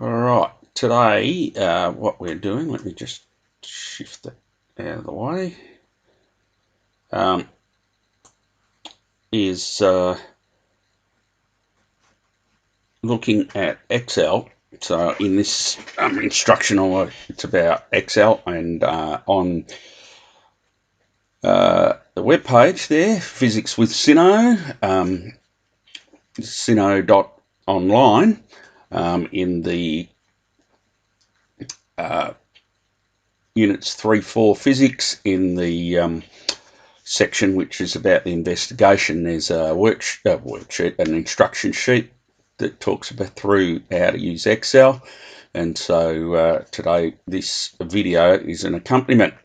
All right, today what we're doing, let me just shift that out of the way, is looking at Excel. So in this instructional, it's about Excel, and on the web page there, Physics with Sino, sino.online, in the Units 3-4 Physics, in the section which is about the investigation, there's a worksheet, an instruction sheet that talks about through how to use Excel. And so today this video is an accompaniment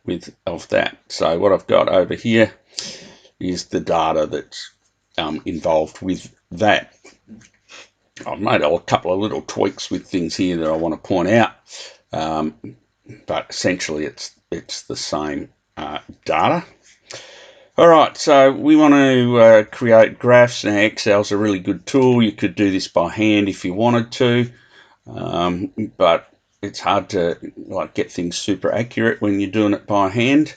of that. So what I've got over here is the data that's involved with that. I've made a couple of little tweaks with things here that I want to point out, but essentially it's the same data. All right, so we want to create graphs. Now, Excel's a really good tool. You could do this by hand if you wanted to, but it's hard to get things super accurate when you're doing it by hand,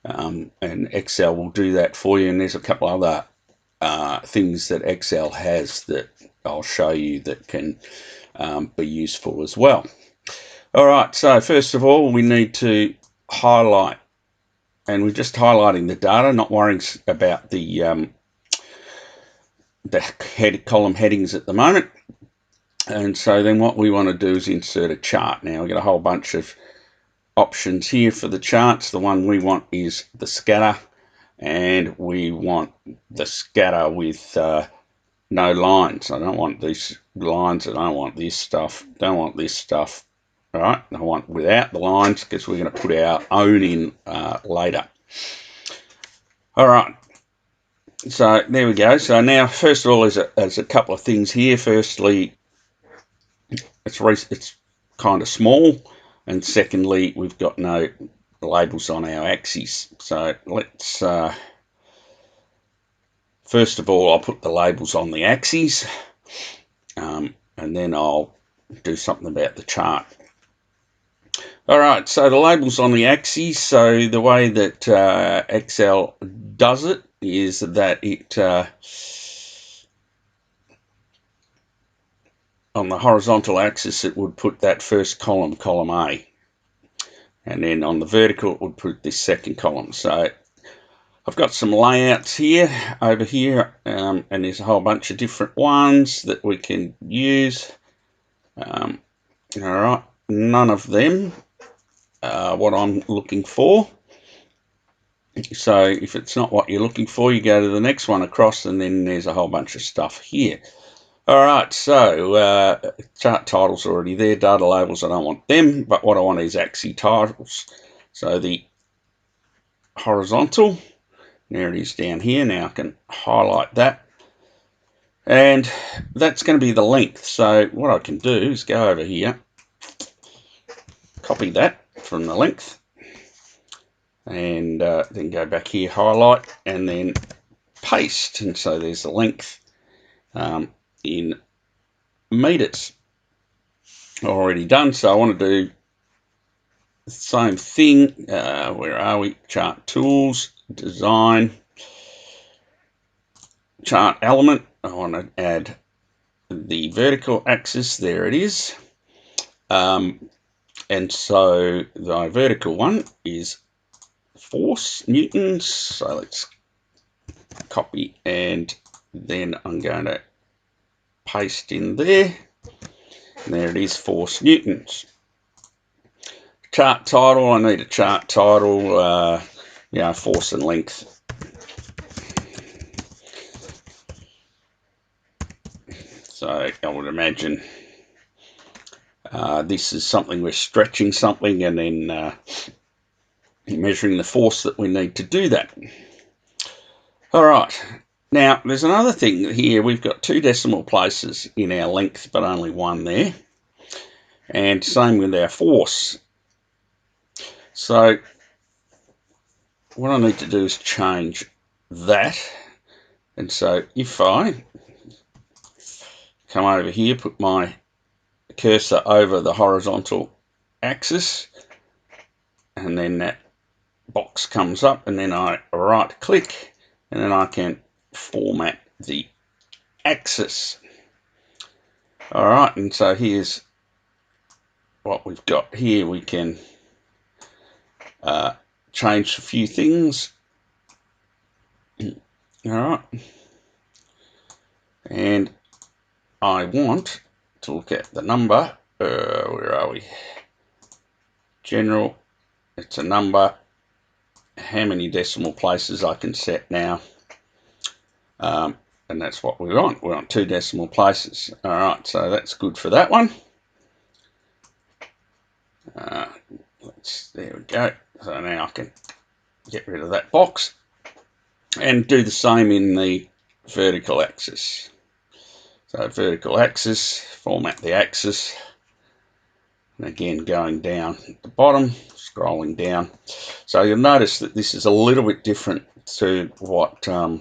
and Excel will do that for you. And there's a couple other things that Excel has that I'll show you that can be useful as well. All right, so first of all, we need to highlight. And we're just highlighting the data, not worrying about the column headings at the moment. And so then what we want to do is insert a chart. Now we've got a whole bunch of options here for the charts. The one we want is the scatter, and we want the scatter with no lines. I don't want these lines. I don't want this stuff. Don't want this stuff. All right, I want without the lines because we're going to put our own in later. All right, so there we go. So now, first of all, there's a couple of things here. Firstly, it's kind of small, and secondly, we've got no labels on our axes. So let's first of all, I'll put the labels on the axes, and then I'll do something about the chart. All right, so the labels on the axes. So the way that Excel does it is that it on the horizontal axis it would put that first column, column A, and then on the vertical it would put this second column. So I've got some layouts here over here, and there's a whole bunch of different ones that we can use. All right, none of them what I'm looking for. So if it's not what you're looking for, you go to the next one across, and then there's a whole bunch of stuff here. All right, so chart titles are already there. Data labels, I don't want them, but what I want is axis titles. So the horizontal, there it is down here. Now I can highlight that, and that's going to be the length. So what I can do is go over here, copy that from the length, and then go back here, highlight, and then paste. And so there's the length in meters already done. So I want to do the same thing. Where are we? Chart tools, design, chart element. I want to add the vertical axis. There it is. And so the vertical one is force newtons. So let's copy, and then I'm going to paste in there. And there it is, force newtons. Chart title, I need a chart title, force and length. So I would imagine this is something we're stretching something, and then measuring the force that we need to do that. All right, now there's another thing here. We've got 2 decimal places in our length, but only 1 there. And same with our force. So what I need to do is change that. And so if I come over here, put my cursor over the horizontal axis, and then that box comes up, and then I right click, and then I can format the axis. All right, and so here's what we've got here. We can change a few things. All right, and I want to look at the number. Where are we? General, it's a number. How many decimal places I can set now? And that's what we want. We want 2 decimal places. All right, so that's good for that one. There we go. So now I can get rid of that box and do the same in the vertical axis. So vertical axis, format the axis, and again going down at the bottom, scrolling down. So you'll notice that this is a little bit different to what the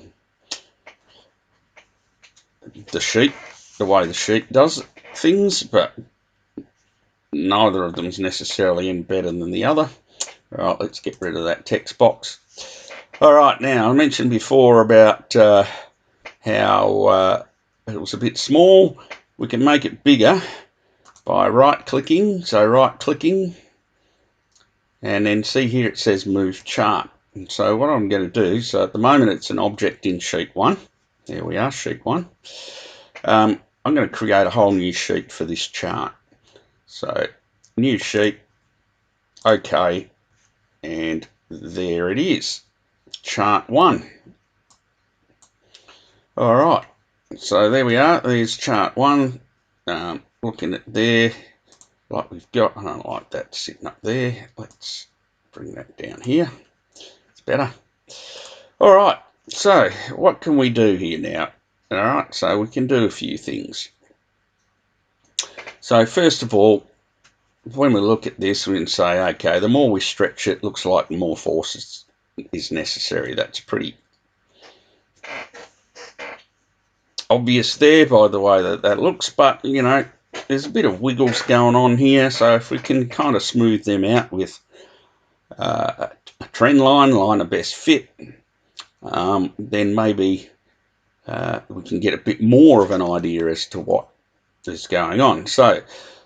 way the sheet does things, but neither of them is necessarily any better than the other. All right, let's get rid of that text box. All right, now I mentioned before about how it was a bit small. We can make it bigger by right-clicking. So right-clicking, and then see here it says Move Chart. And so what I'm going to do, so at the moment it's an object in Sheet 1. There we are, Sheet 1. I'm going to create a whole new sheet for this chart. So new sheet, OK, and there it is, Chart 1. All right, so there we are. There's Chart 1. Looking at there, like we've got, I don't like that sitting up there. Let's bring that down here. It's better. All right, so what can we do here now? All right, so we can do a few things. So first of all, when we look at this, we can say, okay, the more we stretch it, looks like the more force is necessary. That's pretty obvious there by the way that looks, but you know, there's a bit of wiggles going on here. So if we can kind of smooth them out with a Trendline, line of best fit, then maybe we can get a bit more of an idea as to what is going on. So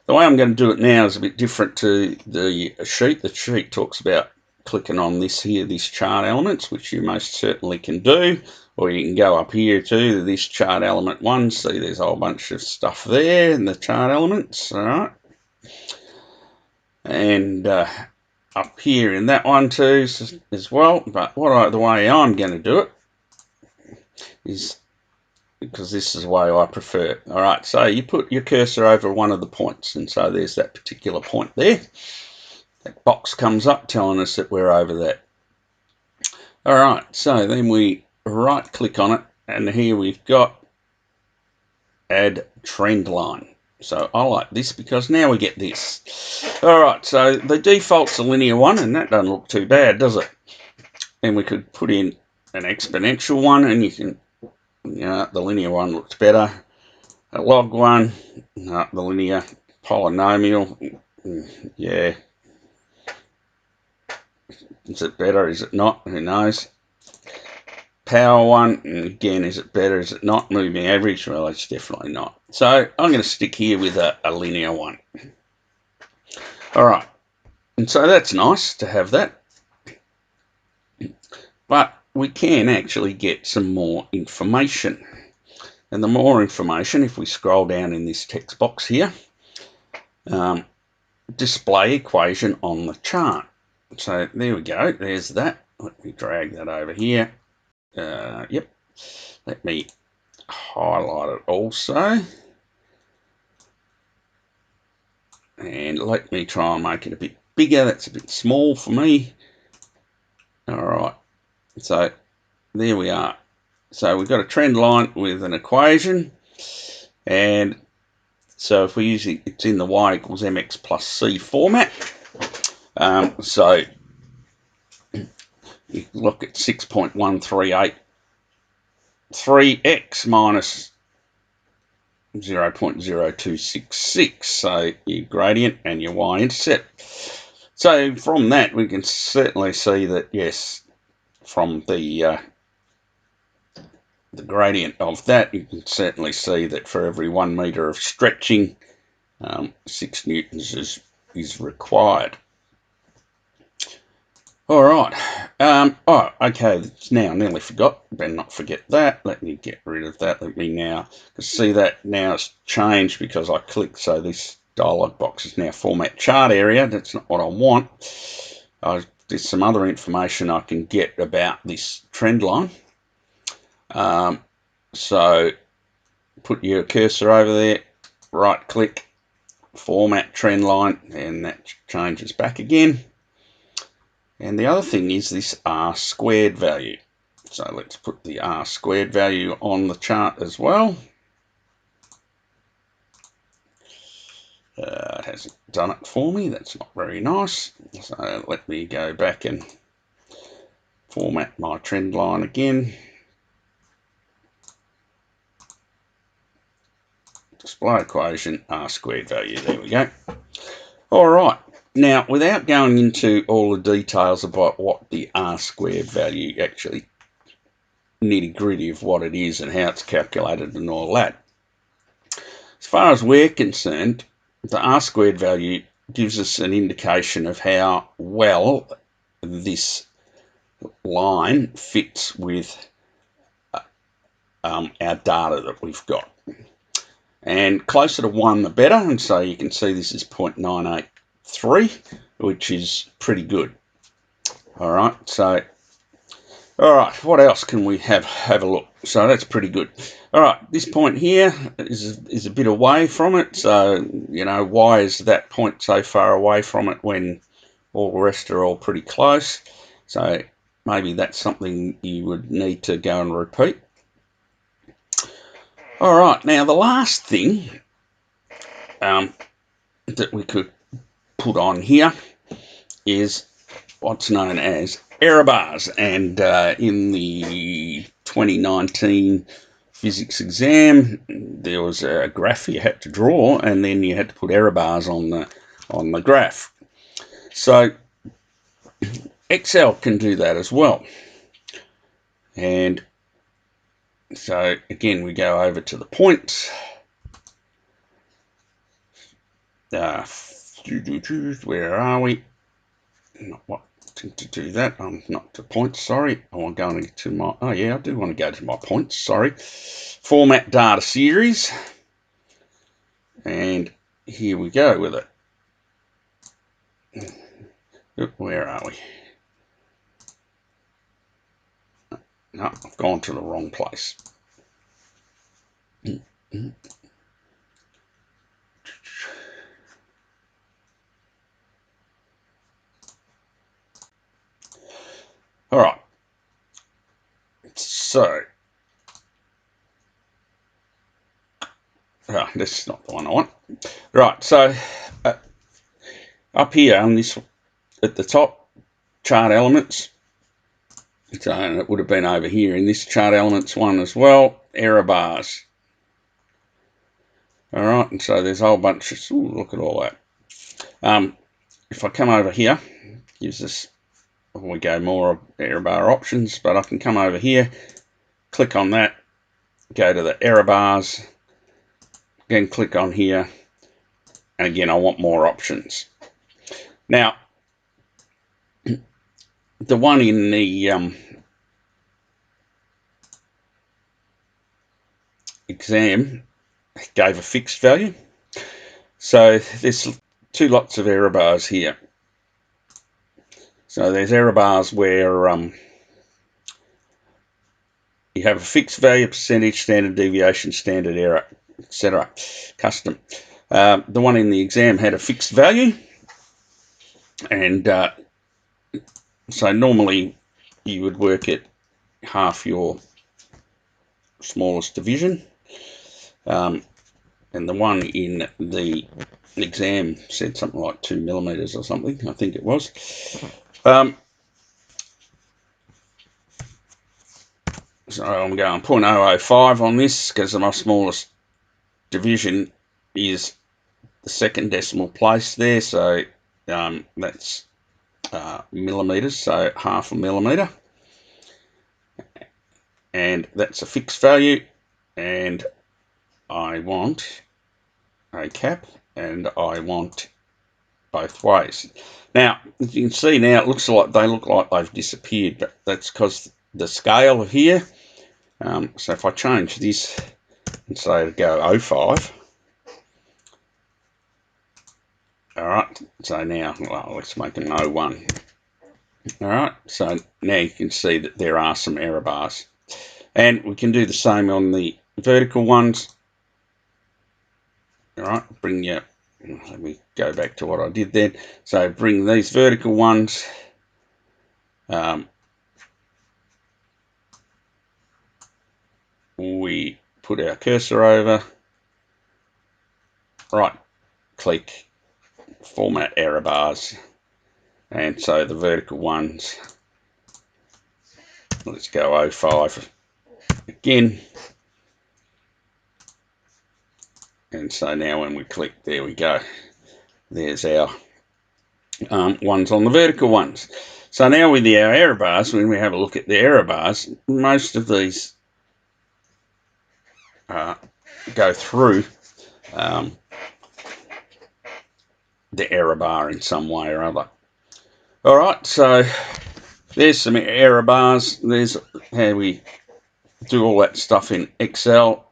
the way I'm going to do it now is a bit different to the sheet. The sheet talks about clicking on this here, this chart elements, which you most certainly can do, or you can go up here to this chart element 1. See, there's a whole bunch of stuff there in the chart elements. All right, and up here in that one too as well. But the way I'm going to do it is, because this is the way I prefer it. All right, so you put your cursor over one of the points, and so there's that particular point there. That box comes up telling us that we're over that. All right, so then we right click on it, and here we've got Add Trend Line. So I like this because now we get this. All right, so the default's a linear one, and that doesn't look too bad, does it? And we could put in an exponential one, and you can, the linear one looks better. A log one, no, the linear. Polynomial, yeah. Is it better? Is it not? Who knows? Power one, and again, is it better? Is it not? Moving average? Well, it's definitely not. So I'm going to stick here with a linear one. All right, and so that's nice to have that. But we can actually get some more information. And the more information, if we scroll down in this text box here, display equation on the chart. So there we go. There's that. Let me drag that over here. Yep. Let me highlight it also. And let me try and make it a bit bigger. That's a bit small for me. All right. So there we are. So we've got a trend line with an equation. And so if we use it, it's in the y equals mx plus c format. So you look at 6.138 3x minus 0.0266. So your gradient and your y-intercept. So from that, we can certainly see that, yes, from the gradient of that, you can certainly see that for every 1 metre of stretching, 6 newtons is required. All right. Oh, okay. It's now nearly forgot. Better not forget that. Let me get rid of that. Let me now see that now it's changed because I clicked. So this dialog box is now format chart area. That's not what I want. There's some other information I can get about this trend line. So put your cursor over there, right click, format trend line, and that changes back again. And the other thing is this R squared value. So let's put the R squared value on the chart as well. It hasn't done it for me. That's not very nice. So let me go back and format my trend line again. Display equation, R squared value. There we go. All right. Now, without going into all the details about what the R squared value actually nitty-gritty of what it is and how it's calculated and all that, as far as we're concerned, the R squared value gives us an indication of how well this line fits with our data that we've got. And closer to 1 the better, and so you can see this is 0.983, which is pretty good. All right, so all right, what else can we have a look? So that's pretty good. All right, this point here is a bit away from it. So, you know, why is that point so far away from it when all the rest are all pretty close? So maybe that's something you would need to go and repeat. All right, now the last thing that we could put on here is what's known as error bars, and in the 2019 physics exam there was a graph you had to draw, and then you had to put error bars on the graph. So Excel can do that as well, and so again we go over to the points. Where are we? Not what to do that. Not to points, sorry. I want going to my, oh yeah, I do want to go to my points, sorry. Format data series. And here we go with it. Where are we? No, I've gone to the wrong place. All right. So, this is not the one I want. Right, so up here on this, at the top, chart elements. So it would have been over here in this chart elements one as well, error bars. All right, and so there's a whole bunch of, ooh, look at all that. If I come over here, gives us, we go more error bar options, but I can come over here, click on that, go to the error bars, again click on here, and again I want more options. Now, the one in the exam gave a fixed value, so there's two lots of error bars here. So there's error bars where you have a fixed value, percentage, standard deviation, standard error, etc. Custom. The one in the exam had a fixed value, and so normally you would work at half your smallest division, and the one in the exam said something like 2 millimeters or something, I think it was. So I'm going 0.005 on this because my smallest division is the second decimal place there, so that's millimetres, so half a millimetre, and that's a fixed value, and I want a cap, and I want both ways. Now, as you can see now, it looks like they've disappeared, but that's because the scale here. So if I change this and say to go 05, all right, so now, well, let's make an 01. All right, so now you can see that there are some error bars. And we can do the same on the vertical ones. All right, let me go back to what I did then. So bring these vertical ones. We put our cursor over, right click, format error bars, and so the vertical ones, let's go 05 again, and so now when we click, there we go, there's our ones on the vertical ones. So now with our error bars, when we have a look at the error bars, most of these go through the error bar in some way or other. All right, so there's some error bars. There's how we do all that stuff in Excel.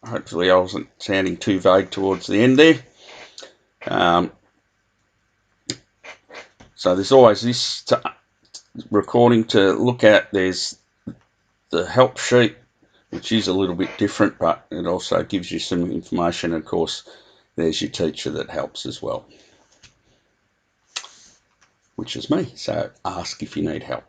Hopefully I wasn't sounding too vague towards the end there. So there's always this recording to look at. There's the help sheet, which is a little bit different, but it also gives you some information. Of course, there's your teacher that helps as well, which is me. So ask if you need help.